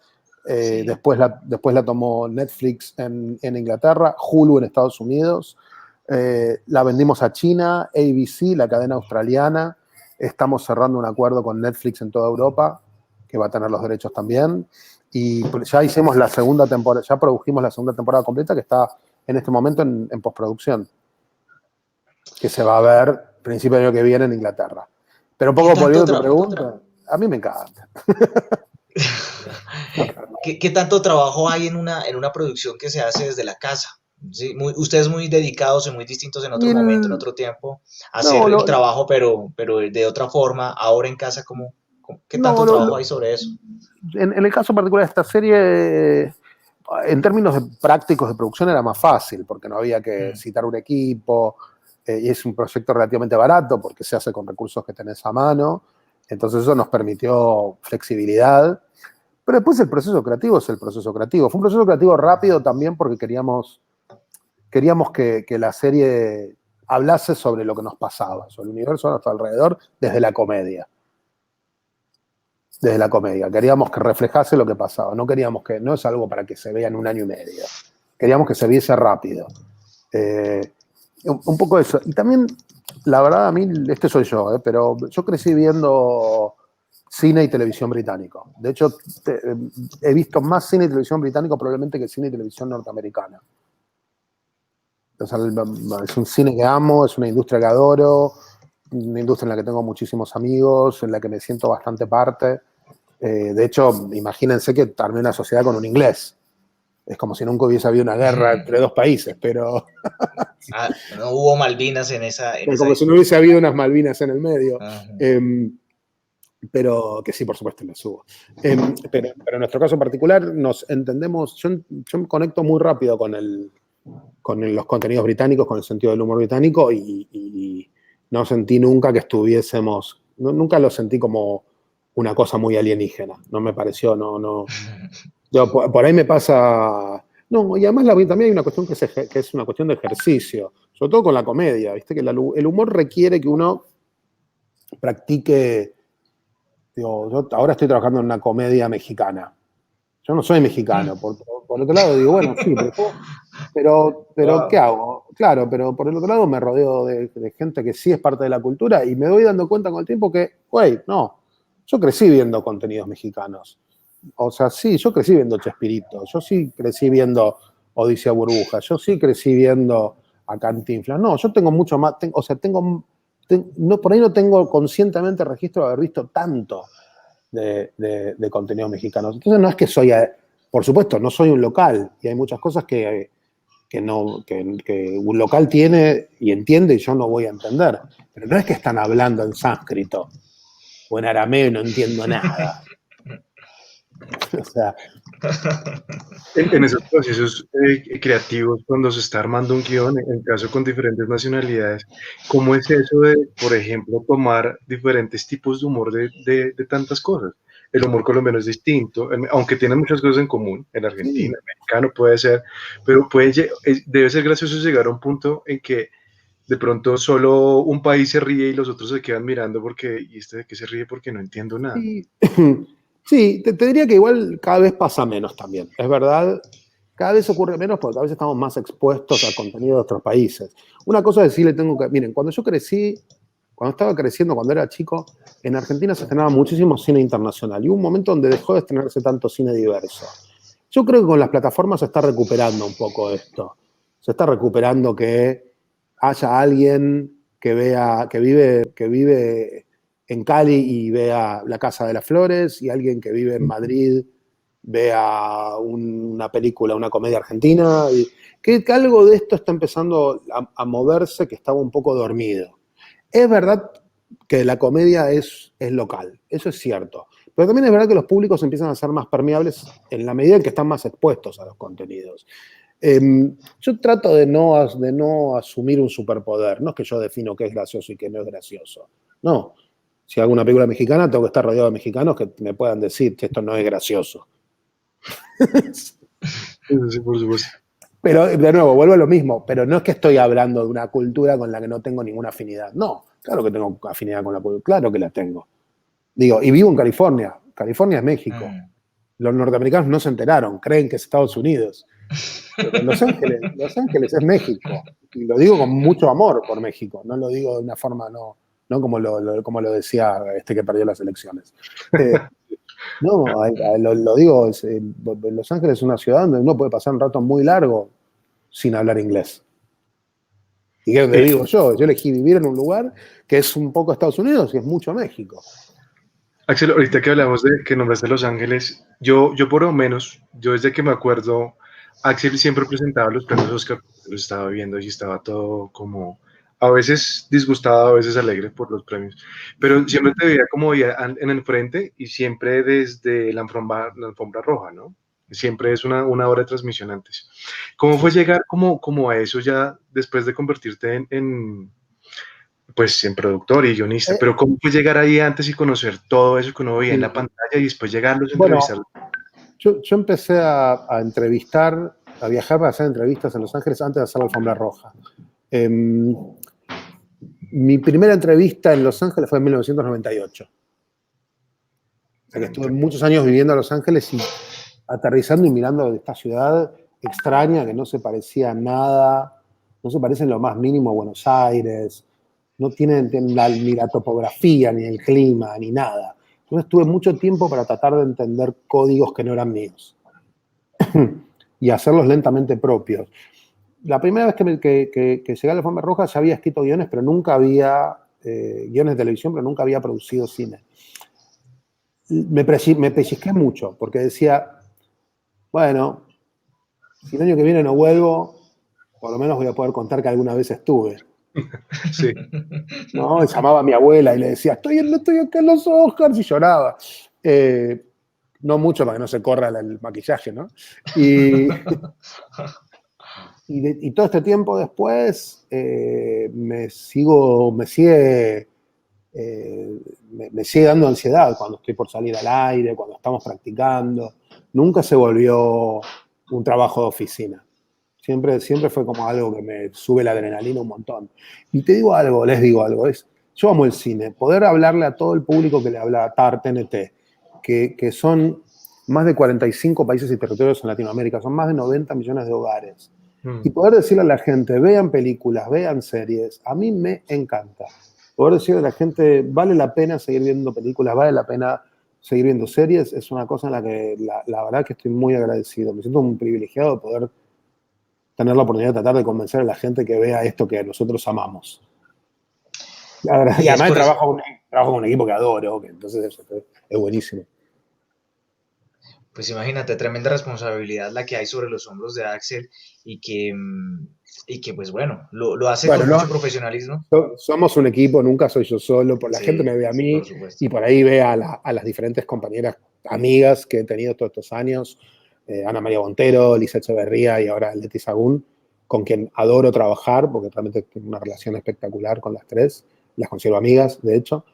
Sí. Después la tomó Netflix en Inglaterra, Hulu en Estados Unidos. La vendimos a China, ABC, la cadena australiana. Estamos cerrando un acuerdo con Netflix en toda Europa, que va a tener los derechos también. Y ya hicimos la segunda temporada, ya produjimos la segunda temporada completa, que está en este momento en postproducción, que se va a ver principio del año que viene en Inglaterra. Pero un poco volviendo a tu pregunta, a mí me encanta. ¿Qué tanto trabajo hay en una producción que se hace desde la casa? ¿Sí? Ustedes muy dedicados y muy distintos en otro momento, en otro tiempo, a hacer el trabajo, pero de otra forma, ahora en casa, ¿qué tanto trabajo hay sobre eso? En el caso particular de esta serie, en términos prácticos de producción era más fácil, porque no había que citar un equipo, y es un proyecto relativamente barato, porque se hace con recursos que tenés a mano, entonces eso nos permitió flexibilidad. Pero después el proceso creativo es el proceso creativo. Fue un proceso creativo rápido también porque queríamos que la serie hablase sobre lo que nos pasaba, sobre el universo a nuestro alrededor, desde la comedia. Desde la comedia. Queríamos que reflejase lo que pasaba. No queríamos no es algo para que se vea en 1 año y medio. Queríamos que se viese rápido. Un poco eso. Y también, la verdad, a mí, este soy yo, pero yo crecí viendo cine y televisión británico. De hecho, he visto más cine y televisión británico probablemente que cine y televisión norteamericana. O sea, es un cine que amo, es una industria que adoro, una industria en la que tengo muchísimos amigos, en la que me siento bastante parte. De hecho, imagínense que armé una sociedad con un inglés. Es como si nunca hubiese habido una guerra entre 2 países, pero... No hubo Malvinas en esa como si no hubiese habido unas Malvinas en el medio. Pero que sí, por supuesto, las hubo. Pero en nuestro caso particular nos entendemos, yo me conecto muy rápido con los contenidos británicos, con el sentido del humor británico, y no sentí nunca que estuviésemos, nunca lo sentí como una cosa muy alienígena. No me pareció, no. Yo, por ahí me pasa. No, y además también hay una cuestión que es una cuestión de ejercicio, sobre todo con la comedia, ¿viste? Que el humor requiere que uno practique. Digo, yo ahora estoy trabajando en una comedia mexicana. Yo no soy mexicano. Por otro lado, digo, bueno, sí, pero ¿qué Wow. hago? Claro, pero por el otro lado me rodeo de gente que sí es parte de la cultura y me voy dando cuenta con el tiempo que, güey, no, yo crecí viendo contenidos mexicanos. O sea, sí, yo crecí viendo Chespirito, yo sí crecí viendo Odisea Burbuja, yo sí crecí viendo a Cantinflas. No, yo tengo mucho más, o sea, no, por ahí no tengo conscientemente registro de haber visto tanto de contenidos mexicanos. Entonces no es que por supuesto, no soy un local y hay muchas cosas que un local tiene y entiende y yo no voy a entender. Pero no es que están hablando en sánscrito o en arameo y no entiendo nada. O sea, En esos procesos creativos, cuando se está armando un guión, en caso con diferentes nacionalidades, ¿cómo es eso de, por ejemplo, tomar diferentes tipos de humor de tantas cosas? El humor colombiano es distinto, aunque tiene muchas cosas en común, el argentino, sí, el mexicano puede ser, pero debe ser gracioso llegar a un punto en que de pronto solo un país se ríe y los otros se quedan mirando porque, ¿y este de qué se ríe? Porque no entiendo nada. sí. Sí, te diría que igual cada vez pasa menos también. Es verdad, cada vez ocurre menos porque cada vez estamos más expuestos a contenido de otros países. Una cosa es decirle tengo que. Miren, cuando yo crecí, cuando estaba creciendo, cuando era chico, en Argentina se estrenaba muchísimo cine internacional y hubo un momento donde dejó de estrenarse tanto cine diverso. Yo creo que con las plataformas se está recuperando un poco esto. Se está recuperando que haya alguien que vive en Cali y vea La Casa de las Flores y alguien que vive en Madrid vea una película, una comedia argentina. Y que algo de esto está empezando a moverse, que estaba un poco dormido. Es verdad que la comedia es local, eso es cierto. Pero también es verdad que los públicos empiezan a ser más permeables en la medida en que están más expuestos a los contenidos. Yo trato de no asumir un superpoder. No es que yo defino qué es gracioso y qué no es gracioso. No. Si hago una película mexicana, tengo que estar rodeado de mexicanos que me puedan decir que esto no es gracioso. Sí, por supuesto. Pero, de nuevo, vuelvo a lo mismo. Pero no es que estoy hablando de una cultura con la que no tengo ninguna afinidad. No, claro que tengo afinidad con la cultura. Claro que la tengo. Digo, y vivo en California. California es México. Mm. Los norteamericanos no se enteraron, creen que es Estados Unidos. Pero Los Ángeles es México. Y lo digo con mucho amor por México. No lo digo de una forma, no como como lo decía este que perdió las elecciones. No, lo digo, Los Ángeles es una ciudad donde uno puede pasar un rato muy largo sin hablar inglés. Y que es donde Eh, vivo yo elegí vivir en un lugar que es un poco Estados Unidos y es mucho México. Axel, ahorita que hablamos de que nombraste Los Ángeles, yo por lo menos, yo desde que me acuerdo, Axel siempre presentaba los premios Oscar, los estaba viendo y estaba todo como, a veces disgustado, a veces alegre por los premios, pero siempre te veía como en el frente y siempre desde la alfombra roja, ¿no? Siempre es una hora de transmisión antes. ¿Cómo fue llegar como a eso ya después de convertirte pues en productor y guionista, Eh, pero ¿cómo fue llegar ahí antes y conocer todo eso que uno veía en la pantalla y después llegarlos a bueno, entrevistar? yo empecé a entrevistar, a viajar para hacer entrevistas en Los Ángeles antes de hacer la alfombra roja. Mi primera entrevista en Los Ángeles fue en 1998. O sea que estuve muchos años viviendo en Los Ángeles y aterrizando y mirando esta ciudad extraña que no se parecía a nada, no se parece en lo más mínimo a Buenos Aires, no tiene ni la topografía, ni el clima, ni nada. Entonces tuve mucho tiempo para tratar de entender códigos que no eran míos y hacerlos lentamente propios. La primera vez que llegué a la Alfombra Roja ya había escrito guiones, pero nunca había guiones de televisión, pero nunca había producido cine. Me pellizqué mucho, porque decía, bueno, si el año que viene no vuelvo, por lo menos voy a poder contar que alguna vez estuve. Sí. ¿No? Llamaba a mi abuela y le decía, estoy acá en los Oscars, y lloraba. No mucho para que no se corra el maquillaje, ¿no? Y todo este tiempo después me sigue me sigue dando ansiedad cuando estoy por salir al aire, cuando estamos practicando. Nunca se volvió un trabajo de oficina. Siempre fue como algo que me sube la adrenalina un montón. Y te digo algo, les digo algo, yo amo el cine. Poder hablarle a todo el público que le habla a TAR, TNT, que son más de 45 países y territorios en Latinoamérica, son más de 90 millones de hogares. Y poder decirle a la gente, vean películas, vean series, a mí me encanta. Poder decirle a la gente, vale la pena seguir viendo películas, vale la pena seguir viendo series, es una cosa en la que la verdad que estoy muy agradecido. Me siento un privilegiado de poder tener la oportunidad de tratar de convencer a la gente que vea esto que nosotros amamos. Y además trabajo con un equipo que adoro, que entonces eso es buenísimo. Pues imagínate, tremenda responsabilidad la que hay sobre los hombros de Axel y que pues bueno, lo hace con mucho profesionalismo. Somos un equipo, nunca soy yo solo, la gente me ve a mí y por ahí ve a las diferentes compañeras, amigas que he tenido todos estos años, Ana María Montero, Lisa Echeverría y ahora Leti Sagún, con quien adoro trabajar porque realmente tengo una relación espectacular con las tres, las considero amigas, de hecho.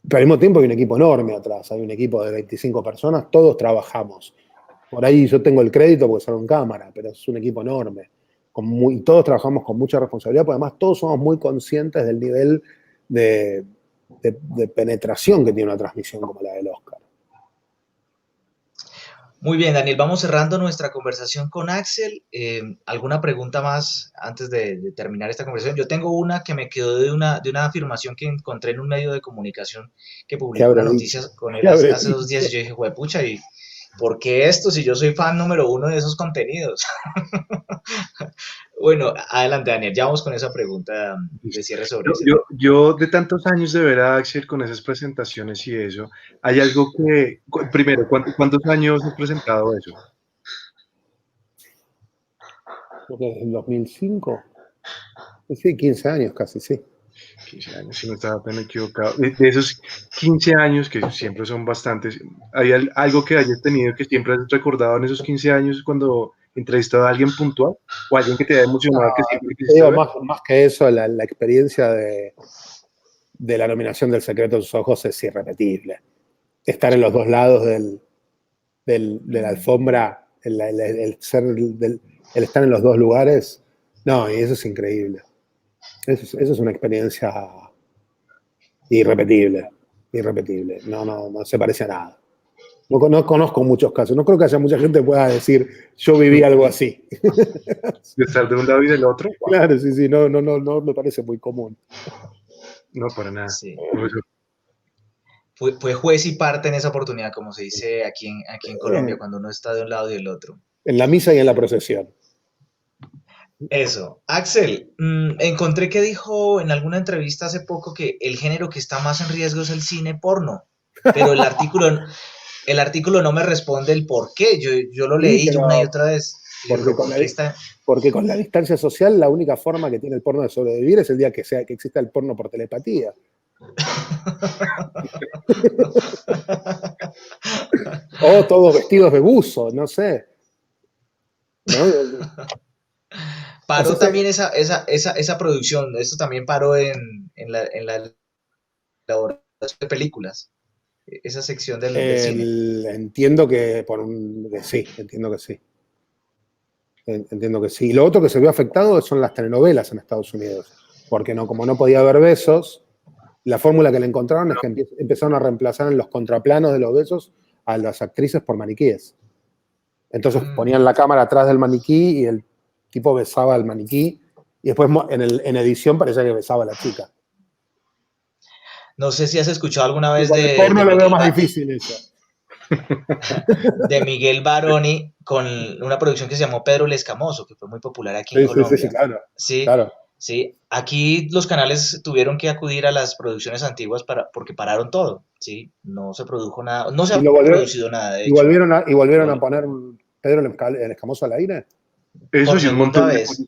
Pero al mismo tiempo hay un equipo enorme atrás, hay un equipo de 25 personas, todos trabajamos. Por ahí yo tengo el crédito porque salgo en cámara, pero es un equipo enorme. Y todos trabajamos con mucha responsabilidad, porque además todos somos muy conscientes del nivel de penetración que tiene una transmisión como la del Oscar. Muy bien, Daniel, vamos cerrando nuestra conversación con Axel. ¿Alguna pregunta más antes de terminar esta conversación? Yo tengo una que me quedó de una afirmación que encontré en un medio de comunicación que publicó una noticia con él hace 2 días y yo dije, juepucha, ¿y por qué esto si yo soy fan número 1 de esos contenidos? Bueno, adelante, Daniel, ya vamos con esa pregunta de cierre sobre eso. Yo de tantos años de ver a Axel con esas presentaciones y eso, hay algo que, primero, ¿cuántos años has presentado eso? Creo que desde el 2005. Sí, 15 años casi, sí. 15 años, si no estaba tan equivocado. De esos 15 años, que siempre son bastantes, ¿hay algo que hayas tenido que siempre has recordado en esos 15 años cuando entrevistado a alguien puntual? ¿O alguien que te haya emocionado que siempre quisiste ver? Más que eso, la experiencia de la nominación del Secreto de sus Ojos es irrepetible. Estar en los dos lados de la alfombra, el estar en los dos lugares, no, y eso es increíble. Eso es una experiencia irrepetible. No se parece a nada. No conozco muchos casos. No creo que haya mucha gente que pueda decir, yo viví algo así. ¿De estar de un lado y del otro? Claro, sí, no me parece muy común. No, para nada. Sí. Fue juez y parte en esa oportunidad, como se dice aquí en Colombia, cuando uno está de un lado y del otro. En la misa y en la procesión. Eso. Axel, encontré que dijo en alguna entrevista hace poco que el género que está más en riesgo es el cine porno, pero el artículo no me responde el por qué. Yo lo leí una y otra vez. Porque con la distancia social la única forma que tiene el porno de sobrevivir es el día que exista el porno por telepatía. O todos vestidos de buzo, no sé. ¿No? Paró también esa producción. Esto también paró en la elaboración de películas. Esa sección del cine. Entiendo que sí, entiendo que sí. Entiendo que sí. Y lo otro que se vio afectado son las telenovelas en Estados Unidos. Porque como no podía haber besos, la fórmula que le encontraron es que empezaron a reemplazar en los contraplanos de los besos a las actrices por maniquíes. Entonces ponían la cámara atrás del maniquí y el tipo besaba al maniquí y después en edición parecía que besaba a la chica. No sé si has escuchado alguna vez de porno lo veo más difícil eso. De Miguel Baroni con una producción que se llamó Pedro el Escamoso, que fue muy popular aquí en Colombia. Sí, claro. Sí, claro. Sí, aquí los canales tuvieron que acudir a las producciones antiguas porque pararon todo, ¿sí? No se produjo nada, no se ha producido nada, de hecho. ¿Y volvieron a poner Pedro el Escamoso al aire? Eso sí, un montón de vez.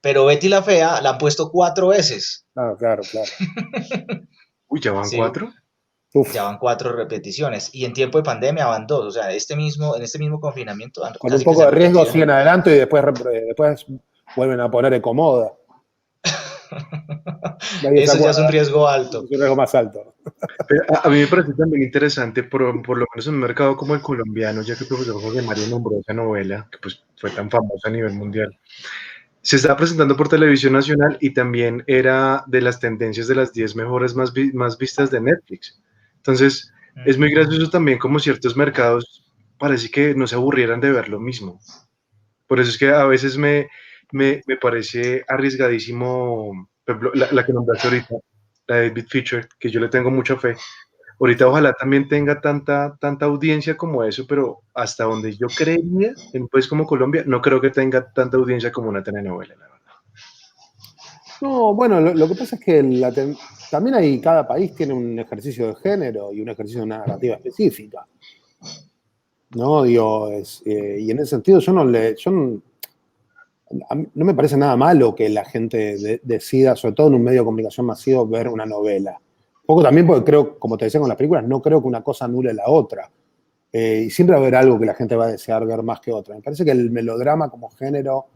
Pero Betty la Fea la han puesto 4 veces. Claro. Uy, ¿ya van 4? Uf. Ya van 4 repeticiones. Y en tiempo de pandemia van 2. O sea, en este mismo confinamiento. Con un poco de riesgo siguen adelante y después vuelven a poner Ecomoda. Nadie se Eso ya es un acuerda. riesgo alto. Es un riesgo más alto. Pero a mí me parece también interesante, por lo menos en un mercado como el colombiano, ya que el profesor José Mario nombró esa novela, que pues fue tan famosa a nivel mundial. Se estaba presentando por televisión nacional y también era de las tendencias de las 10 mejores más vistas de Netflix. Entonces, es muy gracioso también como ciertos mercados parece que no se aburrieran de ver lo mismo. Por eso es que a veces me parece arriesgadísimo, por ejemplo, la que nombraste ahorita, la de David Fincher, que yo le tengo mucha fe. Ahorita ojalá también tenga tanta audiencia como eso, pero hasta donde yo creería, en un país como Colombia, no creo que tenga tanta audiencia como una telenovela, la verdad. No, bueno, lo que pasa es que también hay, cada país tiene un ejercicio de género y un ejercicio de una narrativa específica. ¿No? Digo, y en ese sentido a mí no me parece nada malo que la gente decida, sobre todo en un medio de comunicación masivo, ver una novela. Un poco también porque creo, como te decía con las películas, no creo que una cosa anule la otra. Y siempre va a haber algo que la gente va a desear ver más que otra. Me parece que el melodrama como género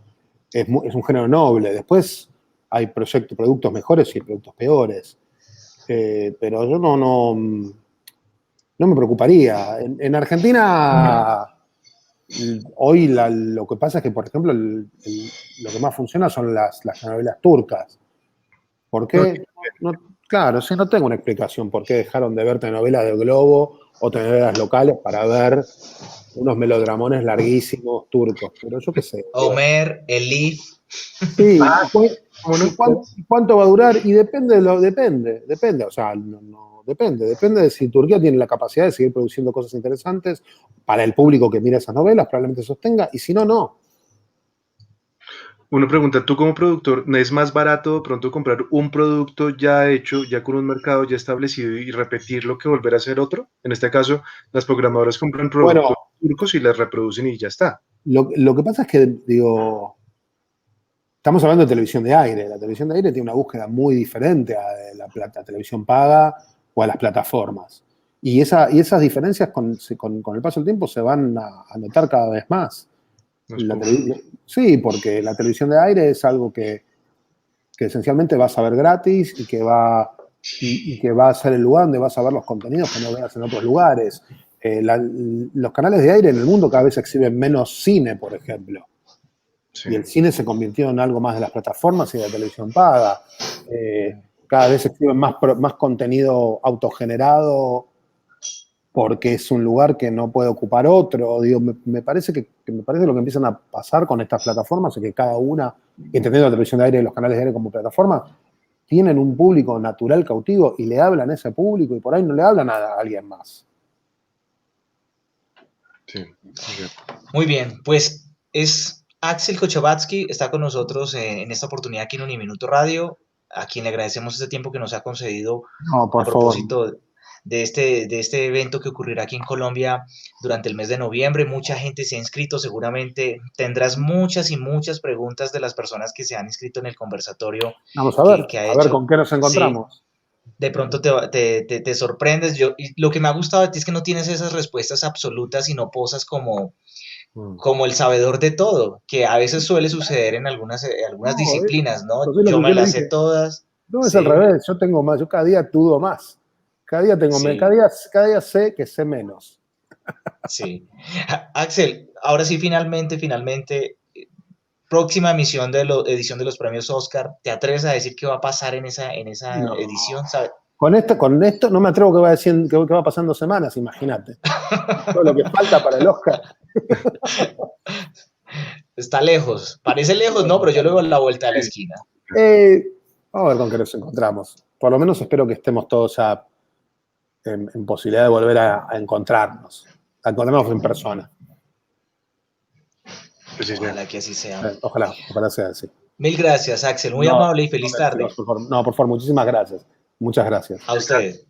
es un género noble. Después hay productos mejores y productos peores. Pero yo no me preocuparía. En Argentina, hoy lo que pasa es que, por ejemplo, lo que más funciona son las novelas turcas. ¿Por qué? Claro, sí, no tengo una explicación por qué dejaron de ver telenovelas del Globo o telenovelas locales para ver unos melodramones larguísimos turcos. Pero yo qué sé. Homer, Elif. Sí, ¿Cómo no? ¿cuánto va a durar? Y depende, o sea, depende de si Turquía tiene la capacidad de seguir produciendo cosas interesantes para el público que mira esas novelas, probablemente sostenga, y si no, no. Una pregunta, tú como productor, ¿no es más barato de pronto comprar un producto ya hecho, ya con un mercado ya establecido y repetirlo que volver a hacer otro? En este caso, las programadoras compran Bueno, productos turcos y las reproducen y ya está. lo que pasa es que, digo, estamos hablando de televisión de aire. La televisión de aire tiene una búsqueda muy diferente a la televisión paga o a las plataformas. Y esas diferencias con el paso del tiempo se van a notar cada vez más. No es como- Sí, porque la televisión de aire es algo que esencialmente vas a ver gratis y que va a ser el lugar donde vas a ver los contenidos que no veas en otros lugares. Los canales de aire en el mundo cada vez exhiben menos cine, por ejemplo. Sí. Y el cine se convirtió en algo más de las plataformas y de la televisión paga. Cada vez se exhiben más contenido autogenerado porque es un lugar que no puede ocupar otro. Digo, me parece que lo que empiezan a pasar con estas plataformas es que cada una, entendiendo la televisión de aire y los canales de aire como plataformas, tienen un público natural cautivo y le hablan a ese público y por ahí no le hablan a alguien más. Sí. Muy bien, pues es Axel Kochabatsky, está con nosotros en esta oportunidad aquí en Uniminuto Radio, a quien le agradecemos este tiempo que nos ha concedido No, a por favor. propósito de este evento que ocurrirá aquí en Colombia durante el mes de noviembre. Mucha gente se ha inscrito, seguramente tendrás muchas y muchas preguntas de las personas que se han inscrito en el conversatorio Vamos que ha a ver hecho. con qué nos encontramos. Sí, de pronto te sorprendes. Y lo que me ha gustado de ti es que no tienes esas respuestas absolutas, sino posas como el sabedor de todo, que a veces suele suceder en algunas No, disciplinas, ¿no? eso es lo Yo que me yo le las sé dije. todas. No, es al Sí, revés, yo tengo más, yo cada día dudo más. sí, Cada día sé que sé menos. sí. Axel, ahora sí, finalmente, próxima edición de los premios Oscar, ¿te atreves a decir qué va a pasar en esa No. edición? Con esto no me atrevo que va pasando semanas, imagínate. Todo lo que falta para el Oscar. Está lejos, parece lejos, no, pero yo lo veo a la vuelta de la esquina. Vamos a ver con qué nos encontramos. Por lo menos espero que estemos todos ya en posibilidad de volver a encontrarnos en persona. Pues sí, sí. Ojalá que así sea. Ojalá sea así. Mil gracias, Axel, muy No, amable y feliz tarde. chicos, por favor, muchísimas gracias. Muchas gracias. A usted.